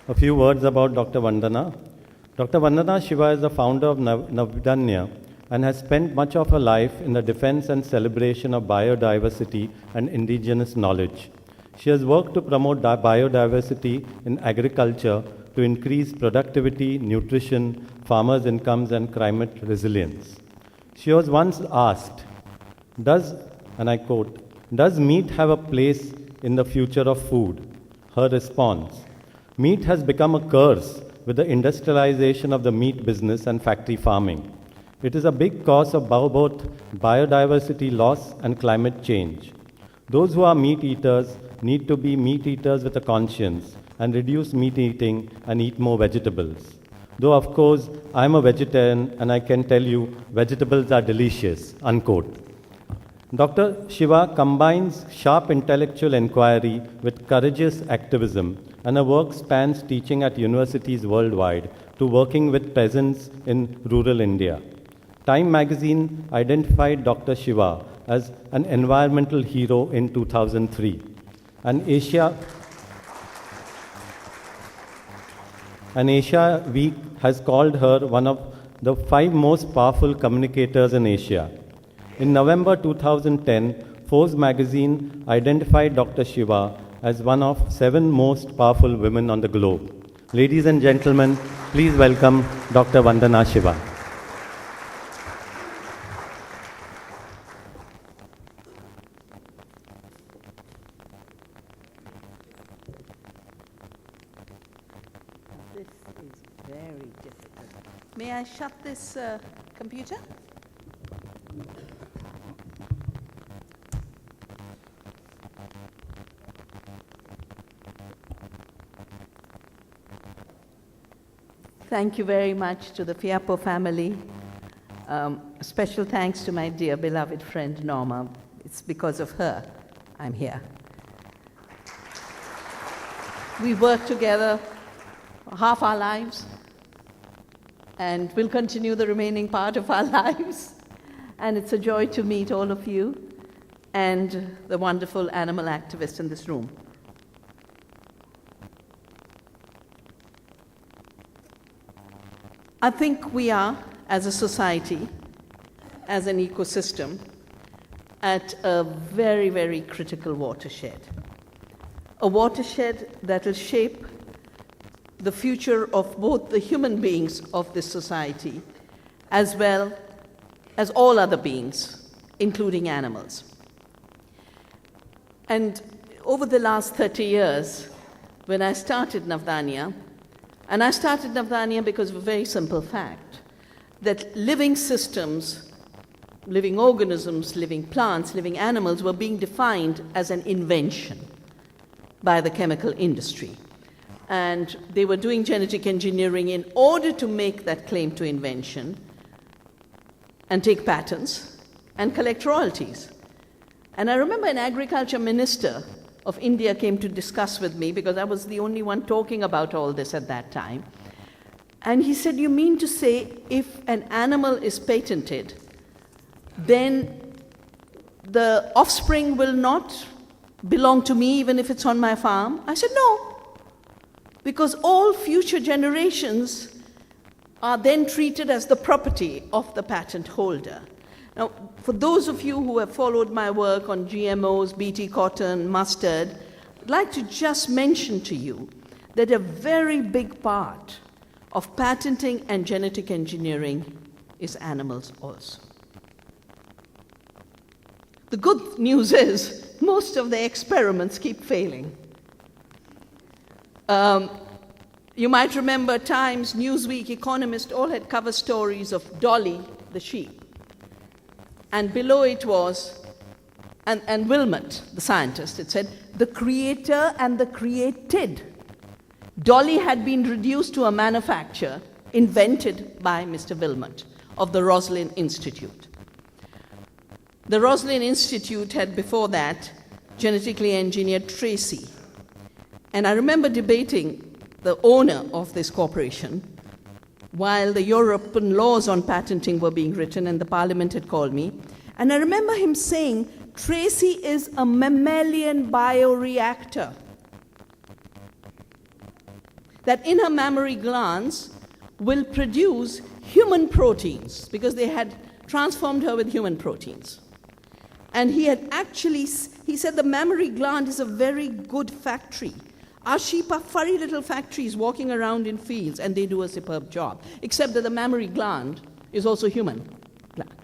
A few words about Dr. Vandana. Dr. Vandana Shiva is the founder of Navdanya and has spent much of her life in the defense and celebration of biodiversity and indigenous knowledge. She has worked to promote biodiversity in agriculture to increase productivity, nutrition, farmers' incomes, and climate resilience. She was once asked, and I quote, "Does meat have a place in the future of food?" Her response, "Meat has become a curse with the industrialization of the meat business and factory farming. It is a big cause of both biodiversity loss and climate change. Those who are meat eaters need to be meat eaters with a conscience and reduce meat eating and eat more vegetables. Though, of course, I'm a vegetarian and I can tell you vegetables are delicious," unquote. Dr. Shiva combines sharp intellectual inquiry with courageous activism, and her work spans teaching at universities worldwide to working with peasants in rural India. Time magazine identified Dr. Shiva as an environmental hero in 2003, and Asia Week has called her one of the 5 most powerful communicators in Asia. In November 2010, Forbes magazine identified Dr. Shiva as one of 7 most powerful women on the globe. Ladies and gentlemen, please welcome Dr. Vandana Shiva. This is very difficult. May I shut this computer? Thank you very much to the Fiapo family. Special thanks to my dear beloved friend Norma. It's because of her I'm here. We worked together half our lives and will continue the remaining part of our lives. And it's a joy to meet all of you and the wonderful animal activists in this room. I think we are, as a society, as an ecosystem, at a very, very critical watershed. A watershed that will shape the future of both the human beings of this society, as well as all other beings, including animals. And over the last 30 years, when I started Navdanya, and I started Navdanya because of a very simple fact, that living systems, living organisms, living plants, living animals were being defined as an invention by the chemical industry. And they were doing genetic engineering in order to make that claim to invention and take patents and collect royalties. And I remember an agriculture minister of India came to discuss with me, because I was the only one talking about all this at that time. And he said, "You mean to say if an animal is patented, then the offspring will not belong to me even if it's on my farm?" I said, "No, because all future generations are then treated as the property of the patent holder." Now, for those of you who have followed my work on GMOs, BT cotton, mustard, I'd like to just mention to you that a very big part of patenting and genetic engineering is animals also. The good news is most of the experiments keep failing. You might remember Times, Newsweek, Economist all had cover stories of Dolly the sheep. And below it was, and Wilmot, the scientist, it said, "The creator and the created." Dolly had been reduced to a manufacture invented by Mr. Wilmot of the Roslin Institute. The Roslin Institute had before that genetically engineered Tracy. And I remember debating the owner of this corporation while the European laws on patenting were being written and the parliament had called me. And I remember him saying, "Tracy is a mammalian bioreactor." that in her mammary glands will produce human proteins, because they had transformed her with human proteins. And he said the mammary gland is a very good factory. Our sheep are furry little factories walking around in fields, and they do a superb job, except that the mammary gland is also human gland.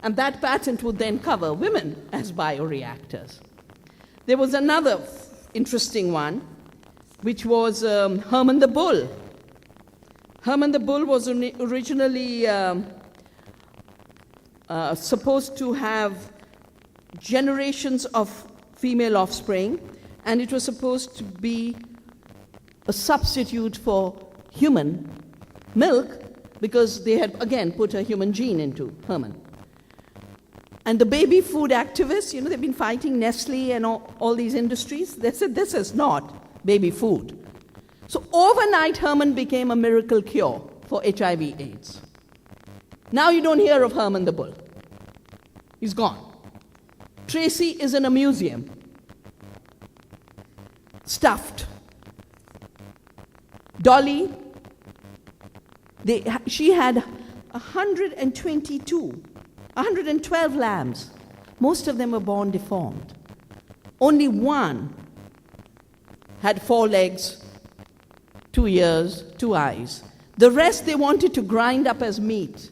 And that patent would then cover women as bioreactors. There was another interesting one, which was Herman the Bull. Herman the Bull was originally supposed to have generations of female offspring, and it was supposed to be a substitute for human milk, because they had, again, put a human gene into Herman. And the baby food activists, they've been fighting Nestle and all these industries. They said, this is not baby food. So overnight, Herman became a miracle cure for HIV/AIDS. Now you don't hear of Herman the Bull. He's gone. Tracy is in a museum, stuffed. Dolly, she had 112 lambs. Most of them were born deformed. Only one had 4 legs, 2 ears, 2 eyes. The rest they wanted to grind up as meat,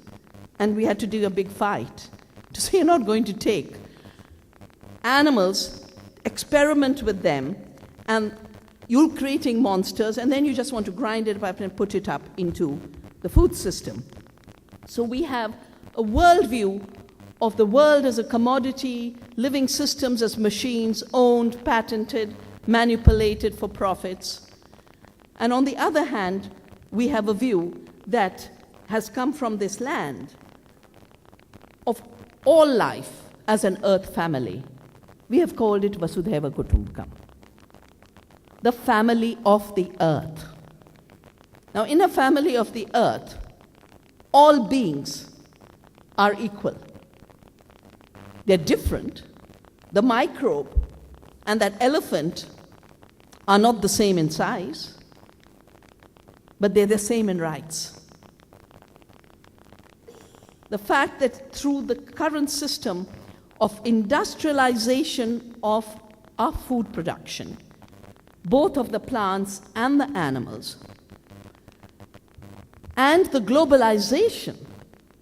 and we had to do a big fight to say, you're not going to take animals, experiment with them, and you're creating monsters, and then you just want to grind it up and put it up into the food system. So we have a worldview of the world as a commodity, living systems as machines, owned, patented, manipulated for profits. And on the other hand, we have a view that has come from this land of all life as an earth family. We have called it Vasudhaiva Kutumbakam, the family of the earth. Now, in a family of the earth, all beings are equal. They're different. The microbe and that elephant are not the same in size, but they're the same in rights. The fact that through the current system of industrialization of our food production, both of the plants and the animals, and the globalization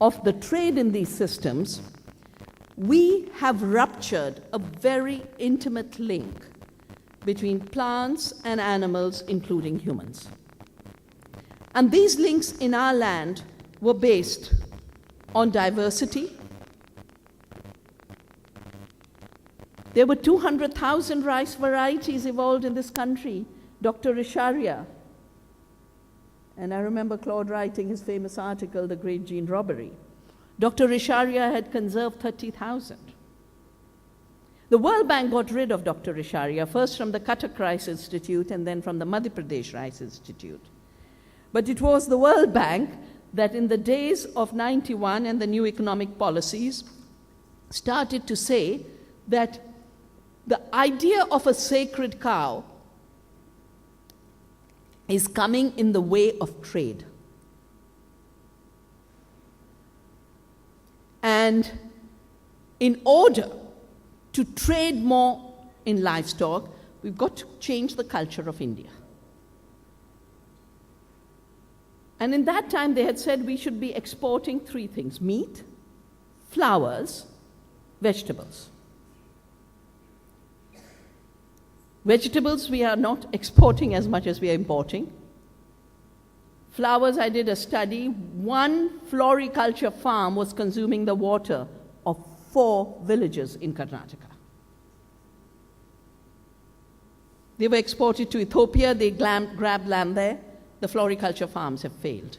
of the trade in these systems, we have ruptured a very intimate link between plants and animals, including humans. And these links in our land were based on diversity. There were 200,000 rice varieties evolved in this country. Dr. Risharia, and I remember Claude writing his famous article, The Great Gene Robbery. Dr. Risharia had conserved 30,000. The World Bank got rid of Dr. Risharia, first from the Cuttack Rice Institute and then from the Madhya Pradesh Rice Institute. But it was the World Bank that in the days of 91 and the new economic policies started to say that the idea of a sacred cow is coming in the way of trade. And in order to trade more in livestock, we've got to change the culture of India. And in that time, they had said we should be exporting 3 things: meat, flowers, vegetables. Vegetables, we are not exporting as much as we are importing. Flowers, I did a study. 1 floriculture farm was consuming the water of 4 villages in Karnataka. They were exported to Ethiopia. They grabbed land there. The floriculture farms have failed.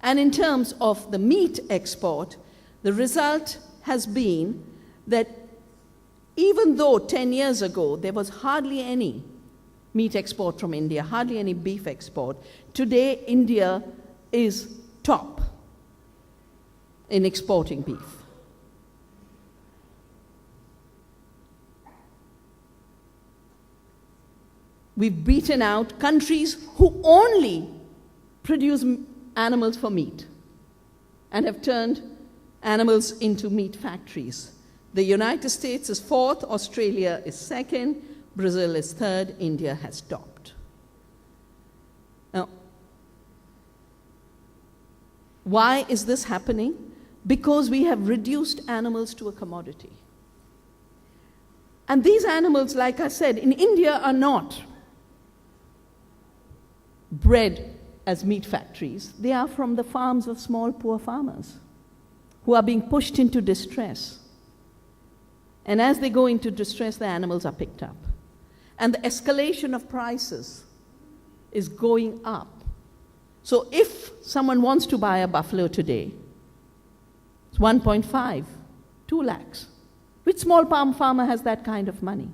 And in terms of the meat export, the result has been that even though 10 years ago there was hardly any meat export from India, hardly any beef export, today India is top in exporting beef. we've beaten out countries who only produce animals for meat and have turned animals into meat factories. The United States is fourth, Australia is second, Brazil is third, India has topped. Now, why is this happening? Because we have reduced animals to a commodity. And these animals, like I said, in India are not bred as meat factories. They are from the farms of small, poor farmers who are being pushed into distress. And as they go into distress, the animals are picked up. And the escalation of prices is going up. So if someone wants to buy a buffalo today, it's 1.5, 2 lakhs. Which small farmer has that kind of money?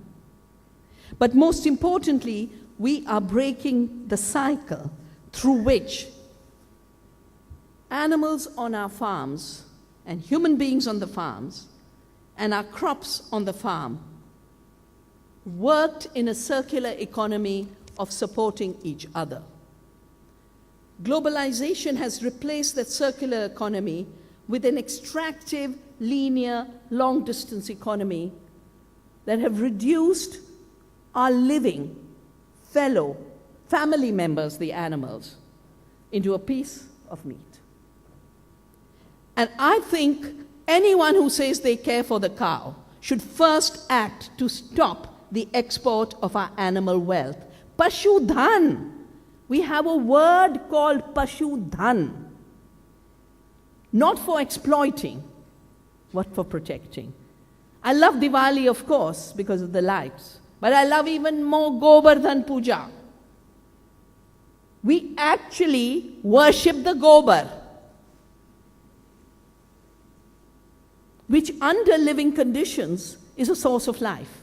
But most importantly, we are breaking the cycle through which animals on our farms and human beings on the farms and our crops on the farm worked in a circular economy of supporting each other. Globalization has replaced that circular economy with an extractive, linear, long-distance economy that have reduced our living fellow family members, the animals, into a piece of meat. And I think anyone who says they care for the cow should first act to stop the export of our animal wealth. Pashudhan. We have a word called Pashudhan. Not for exploiting, but for protecting. I love Diwali, of course, because of the lights. But I love even more Govardhan Puja. We actually worship the Gobar, which under living conditions is a source of life.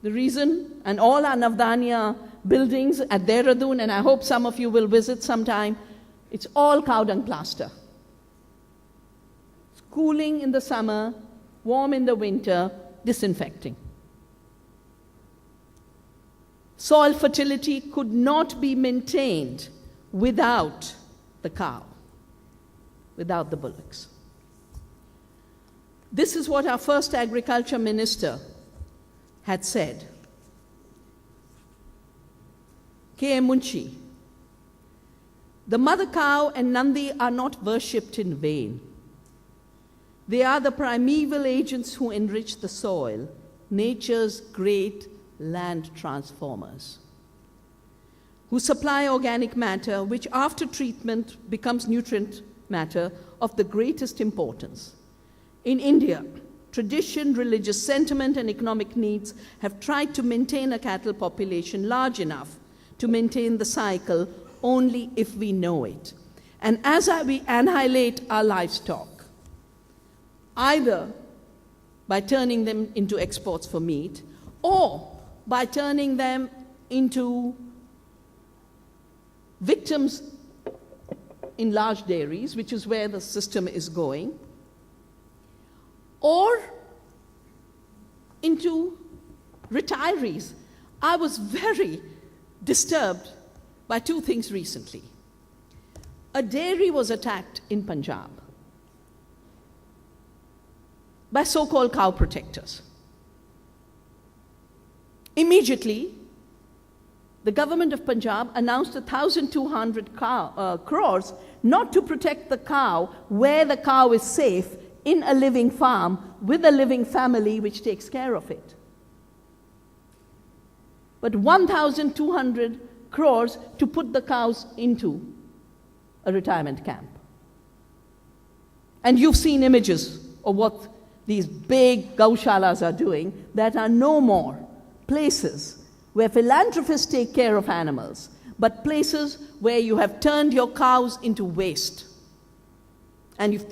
The reason, and all our Navdanya buildings at Dehradun, and I hope some of you will visit sometime, it's all cow dung plaster. It's cooling in the summer, warm in the winter, disinfecting. Soil fertility could not be maintained without the cow, without the bullocks. This is what our first agriculture minister had said. K.M. Munshi. The mother cow and Nandi are not worshipped in vain. They are the primeval agents who enrich the soil, nature's great land transformers, who supply organic matter, which after treatment becomes nutrient matter of the greatest importance. In India, tradition, religious sentiment, and economic needs have tried to maintain a cattle population large enough to maintain the cycle only if we know it. And as we annihilate our livestock, either by turning them into exports for meat or by turning them into victims in large dairies, which is where the system is going, or into retirees. I was very disturbed by two things recently. A dairy was attacked in Punjab by so-called cow protectors. Immediately, the government of Punjab announced 1,200 crores not to protect the cow where the cow is safe in a living farm with a living family which takes care of it. But 1,200 crores to put the cows into a retirement camp. And you've seen images of what these big gaushalas are doing that are no more places where philanthropists take care of animals, but places where you have turned your cows into waste. And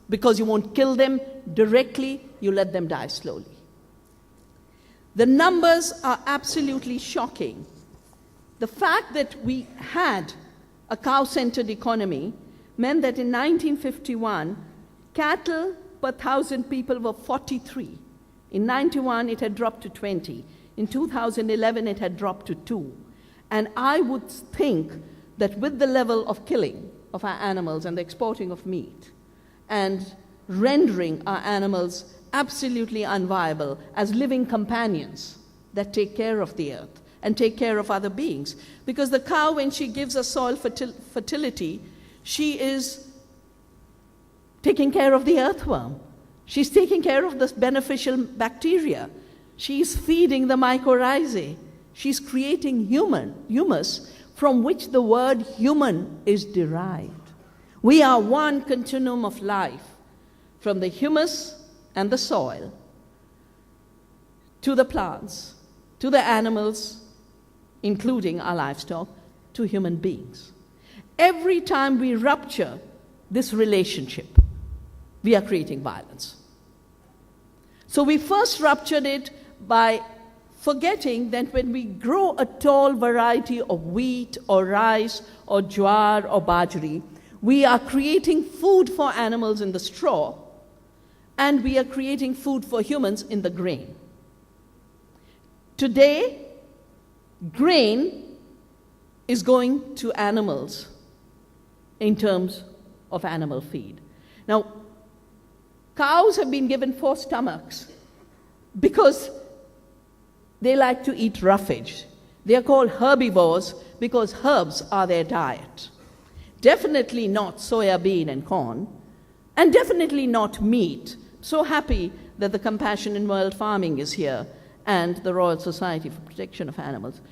because you won't kill them directly, you let them die slowly. The numbers are absolutely shocking. The fact that we had a cow-centered economy meant that in 1951, cattle per 1,000 people were 43. In 91, it had dropped to 20. In 2011, it had dropped to 2. And I would think that with the level of killing of our animals and the exporting of meat and rendering our animals absolutely unviable as living companions that take care of the earth and take care of other beings. Because the cow, when she gives us soil fertility, she is taking care of the earthworm. She's taking care of the beneficial bacteria. She's feeding the mycorrhizae. She's creating humus from which the word human is derived. We are one continuum of life, from the humus and the soil, to the plants, to the animals, including our livestock, to human beings. Every time we rupture this relationship, we are creating violence. So we first ruptured it by forgetting that when we grow a tall variety of wheat or rice or jowar or bajri, we are creating food for animals in the straw, and we are creating food for humans in the grain. Today, grain is going to animals in terms of animal feed. Now, cows have been given 4 stomachs because they like to eat roughage. They are called herbivores because herbs are their diet. Definitely not soya bean and corn, and definitely not meat. So happy that the Compassion in World Farming is here and the Royal Society for Protection of Animals,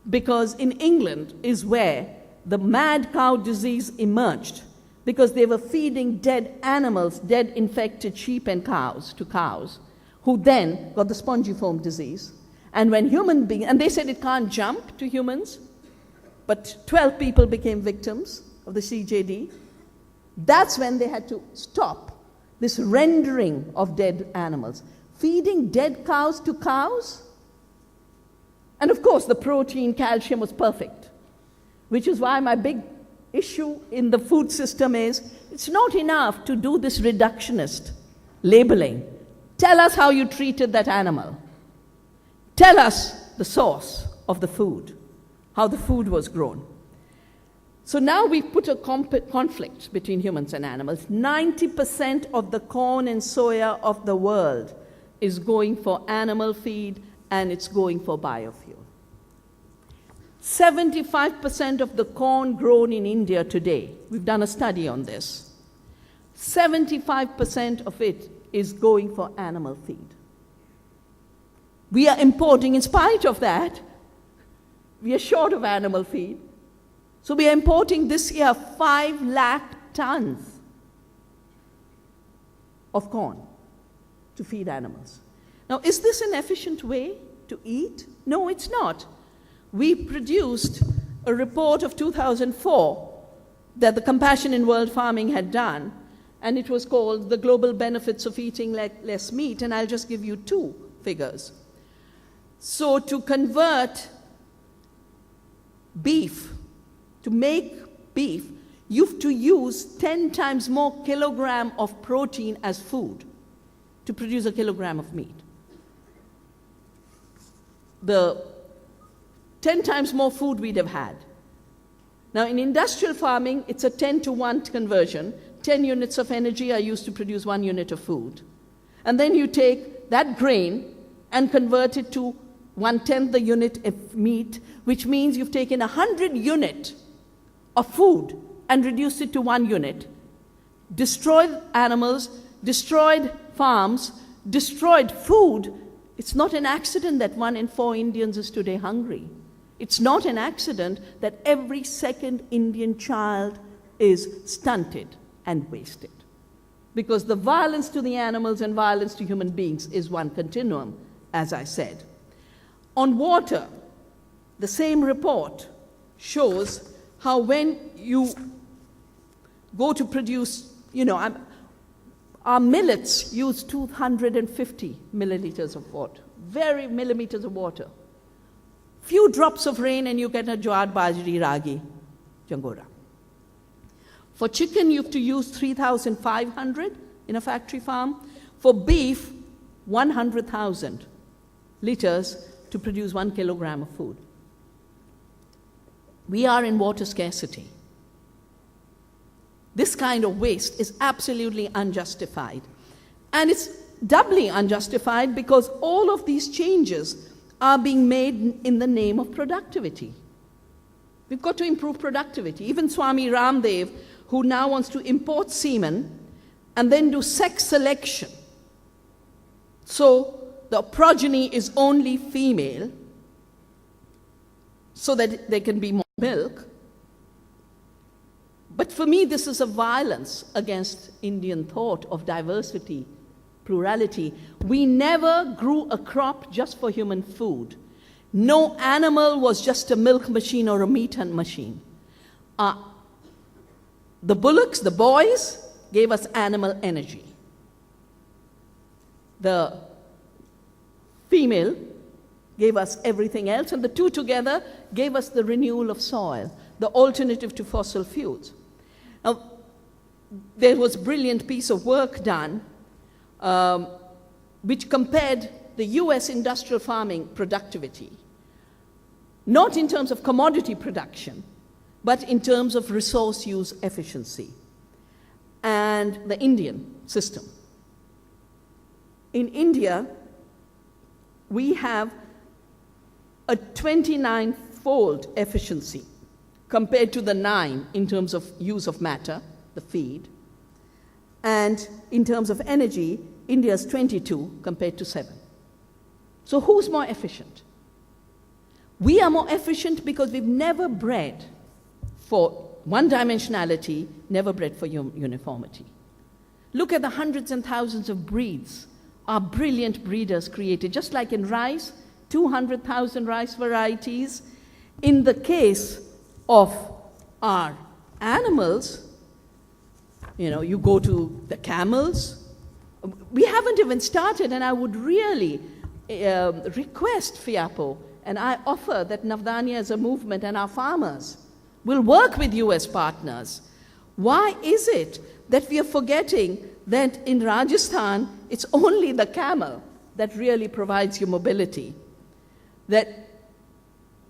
because in England is where the mad cow disease emerged, because they were feeding dead animals, dead infected sheep and cows to cows, who then got the spongiform disease. And when human beings, and they said it can't jump to humans, but 12 people became victims of the CJD. That's when they had to stop this rendering of dead animals. Feeding dead cows to cows? And of course, the protein, calcium was perfect, which is why my big issue in the food system is it's not enough to do this reductionist labeling. Tell us how you treated that animal. Tell us the source of the food, how the food was grown. So now we've put a conflict between humans and animals. 90% of the corn and soya of the world is going for animal feed, and it's going for biofuel. 75% of the corn grown in India today, we've done a study on this, 75% of it is going for animal feed. We are importing, in spite of that, we are short of animal feed. So we are importing this year 5 lakh tons of corn to feed animals. Now, is this an efficient way to eat? No, it's not. We produced a report of 2004 that the Compassion in World Farming had done, and it was called The Global Benefits of Eating Less Meat, and I'll just give you 2 figures. So to convert beef, to make beef, you have to use 10 times more kilogram of protein as food to produce a kilogram of meat. The 10 times more food we'd have had. Now, in industrial farming, it's a 10-to-1 conversion. 10 units of energy are used to produce 1 unit of food. And then you take that grain and convert it to 1/10 the unit of meat, which means you've taken 100 units of food and reduced it to 1 unit, destroyed animals, destroyed farms, destroyed food. It's not an accident that 1 in 4 Indians is today hungry. It's not an accident that every second Indian child is stunted and wasted. Because the violence to the animals and violence to human beings is one continuum, as I said. On water, the same report shows how when you go to produce, our millets use 250 milliliters of water, millimeters of water. Few drops of rain and you get a jowar, bajri, ragi, jangora. For chicken, you have to use 3,500 in a factory farm. For beef, 100,000 liters to produce 1 kilogram of food. We are in water scarcity. This kind of waste is absolutely unjustified. And it's doubly unjustified because all of these changes are being made in the name of productivity. We've got to improve productivity. Even Swami Ramdev, who now wants to import semen and then do sex selection, so the progeny is only female, so that there can be more milk. But for me, this is a violence against Indian thought of diversity, plurality. We never grew a crop just for human food. No animal was just a milk machine or a meat machine. The bullocks, the boys, gave us animal energy. The female gave us everything else, and the two together gave us the renewal of soil, the alternative to fossil fuels. Now, there was a brilliant piece of work done which compared the US industrial farming productivity, not in terms of commodity production, but in terms of resource use efficiency, and the Indian system. In India, we have a 29-fold efficiency compared to the 9 in terms of use of matter, the feed. And in terms of energy, India's 22 compared to 7. So who's more efficient? We are more efficient because we've never bred for one-dimensionality, never bred for uniformity. Look at the hundreds and thousands of breeds our brilliant breeders created. Just like in rice, 200,000 rice varieties. In the case of our animals, you go to the camels. We haven't even started, and I would really request FIAPO, and I offer that Navdanya as a movement and our farmers will work with US partners. Why is it that we are forgetting that in Rajasthan, it's only the camel that really provides you mobility? That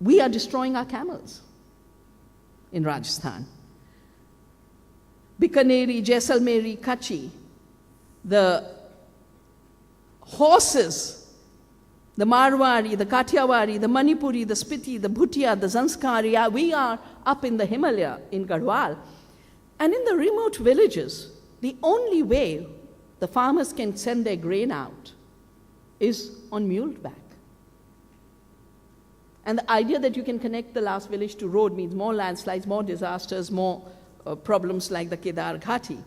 we are destroying our camels in Rajasthan. Bikaneri, Jaisalmeri, Kachi, the horses, the Marwari, the Kathiawari, the Manipuri, the Spiti, the Bhutia, the Zanskari, we are up in the Himalaya, in Garhwal. And in the remote villages, the only way the farmers can send their grain out is on mule back. And the idea that you can connect the last village to road means more landslides, more disasters, more problems like the Kedar Ghati.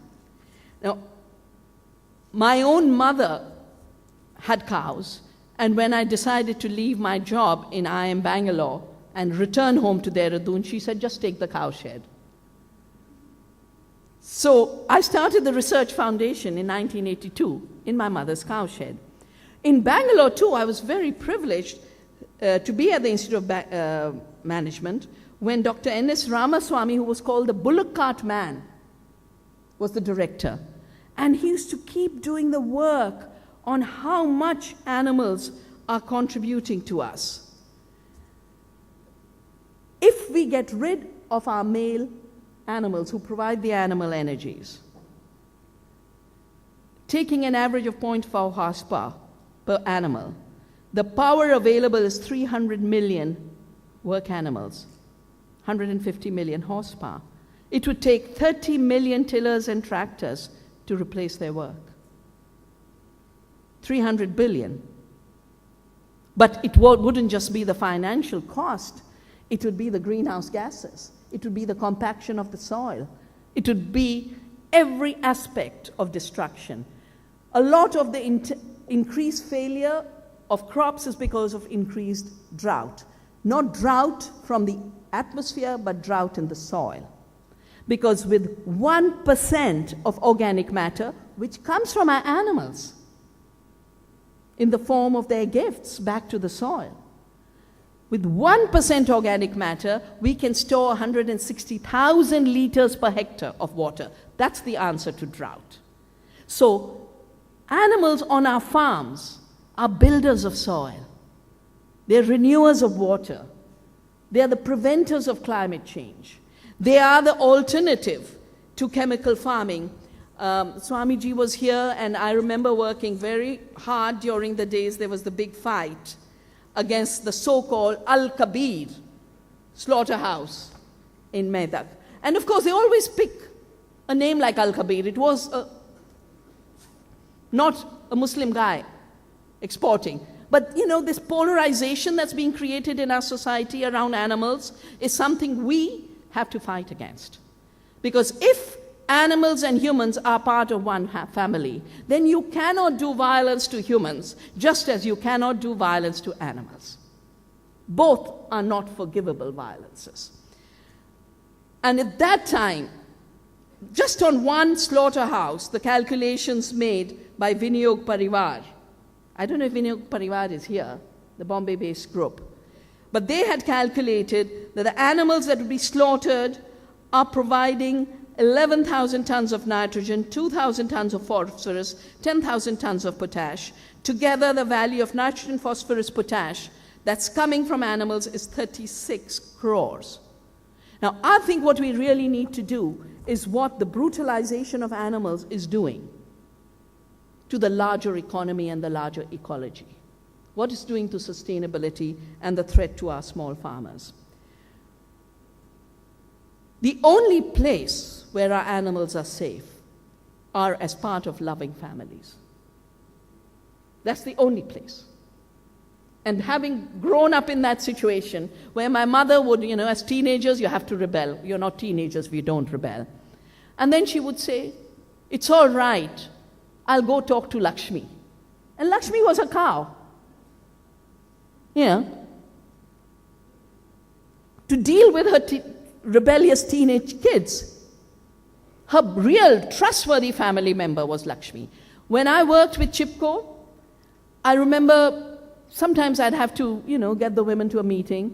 Now, my own mother had cows, and when I decided to leave my job in IIM Bangalore and return home to Dehradun, she said, just take the cowshed. So I started the Research Foundation in 1982 in my mother's cowshed. In Bangalore, too, I was very privileged to be at the Institute of Management when Dr. N.S. Ramaswamy, who was called the bullock cart man, was the director. And he used to keep doing the work on how much animals are contributing to us. If we get rid of our male animals who provide the animal energies, taking an average of 0.4 horsepower per animal, the power available is 300 million work animals, 150 million horsepower. It would take 30 million tillers and tractors to replace their work. 300 billion. But it wouldn't just be the financial cost, it would be the greenhouse gases. It would be the compaction of the soil. It would be every aspect of destruction. A lot of the increased failure of crops is because of increased drought. Not drought from the atmosphere, but drought in the soil. Because with 1% of organic matter, which comes from our animals, in the form of their gifts back to the soil, with 1% organic matter, we can store 160,000 liters per hectare of water. That's the answer to drought. So, animals on our farms are builders of soil. They're renewers of water. They are the preventers of climate change. They are the alternative to chemical farming. Swamiji was here, and I remember working very hard during the days there was the big fight against the so-called Al-Kabir slaughterhouse in Medak. And of course, they always pick a name like Al-Kabir. It was not a Muslim guy exporting. But, you know, this polarization that's being created in our society around animals is something we have to fight against. Because if animals and humans are part of one family, then you cannot do violence to humans just as you cannot do violence to animals. Both are not forgivable violences. And at that time, just on one slaughterhouse, the calculations made by Vinayog Parivar, I don't know if Vinayog Parivar is here, the Bombay-based group, but they had calculated that the animals that would be slaughtered are providing 11,000 tons of nitrogen, 2,000 tons of phosphorus, 10,000 tons of potash. Together, the value of nitrogen, phosphorus, potash that's coming from animals is 36 crores. Now, I think what we really need to do is what the brutalization of animals is doing to the larger economy and the larger ecology. What it's doing to sustainability and the threat to our small farmers. The only place where our animals are safe are as part of loving families. That's the only place. And having grown up in that situation where my mother would, you know, as teenagers, you have to rebel. You're not teenagers if you don't rebel. And then she would say, it's all right, I'll go talk to Lakshmi. And Lakshmi was a cow. Yeah. To deal with her rebellious teenage kids. Her real trustworthy family member was Lakshmi. When I worked with Chipko, I remember sometimes I'd have to, you know, get the women to a meeting,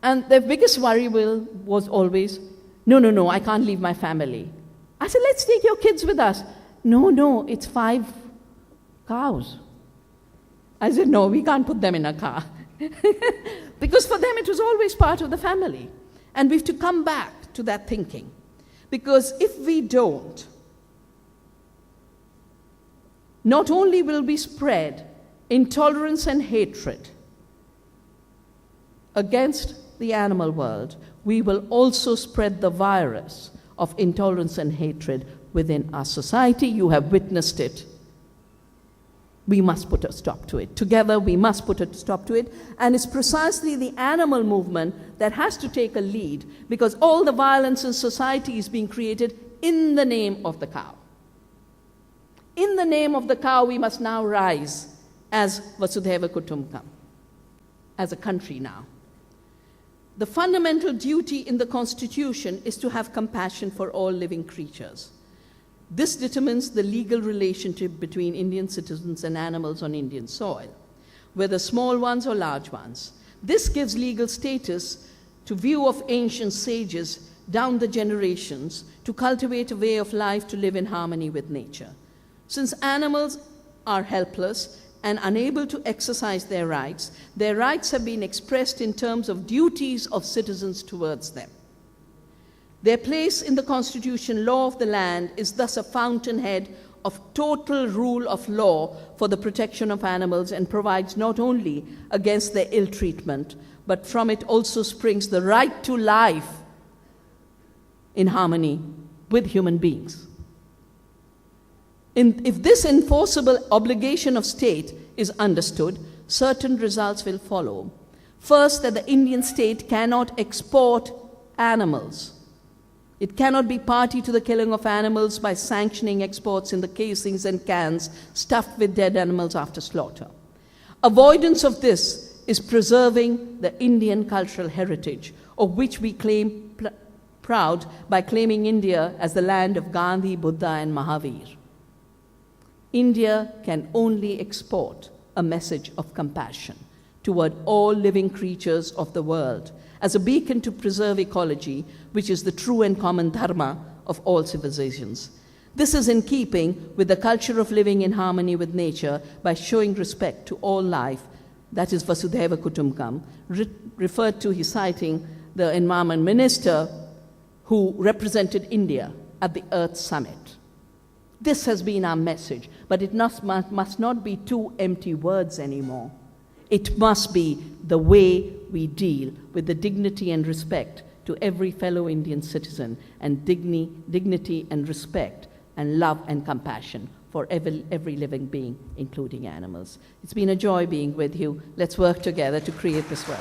and their biggest worry was always, no, I can't leave my family. I said, let's take your kids with us. No, it's 5 cows. I said, no, we can't put them in a car. Because for them it was always part of the family. And we have to come back to that thinking. Because if we don't, not only will we spread intolerance and hatred against the animal world, we will also spread the virus of intolerance and hatred within our society. You have witnessed it. We must put a stop to it. Together, we must put a stop to it. And it's precisely the animal movement that has to take a lead, because all the violence in society is being created in the name of the cow. In the name of the cow, we must now rise as Vasudhaiva Kutumbakam, as a country now. The fundamental duty in the Constitution is to have compassion for all living creatures. This determines the legal relationship between Indian citizens and animals on Indian soil, whether small ones or large ones. This gives legal status to view of ancient sages down the generations to cultivate a way of life to live in harmony with nature. Since animals are helpless and unable to exercise their rights have been expressed in terms of duties of citizens towards them. Their place in the Constitution law of the land is thus a fountainhead of total rule of law for the protection of animals, and provides not only against their ill treatment, but from it also springs the right to life in harmony with human beings. If this enforceable obligation of state is understood, certain results will follow. First, that the Indian state cannot export animals. It cannot be party to the killing of animals by sanctioning exports in the casings and cans stuffed with dead animals after slaughter. Avoidance of this is preserving the Indian cultural heritage, of which we claim proud by claiming India as the land of Gandhi, Buddha, and Mahavir. India can only export a message of compassion toward all living creatures of the world, as a beacon to preserve ecology, which is the true and common dharma of all civilizations. This is in keeping with the culture of living in harmony with nature by showing respect to all life that is Vasudhaiva Kutumbakam, referred to his citing the environment minister who represented India at the Earth Summit. This has been our message, but it must not be two empty words anymore. It must be the way we deal with the dignity and respect to every fellow Indian citizen, and dignity and respect and love and compassion for every living being, including animals. It's been a joy being with you. Let's work together to create this world.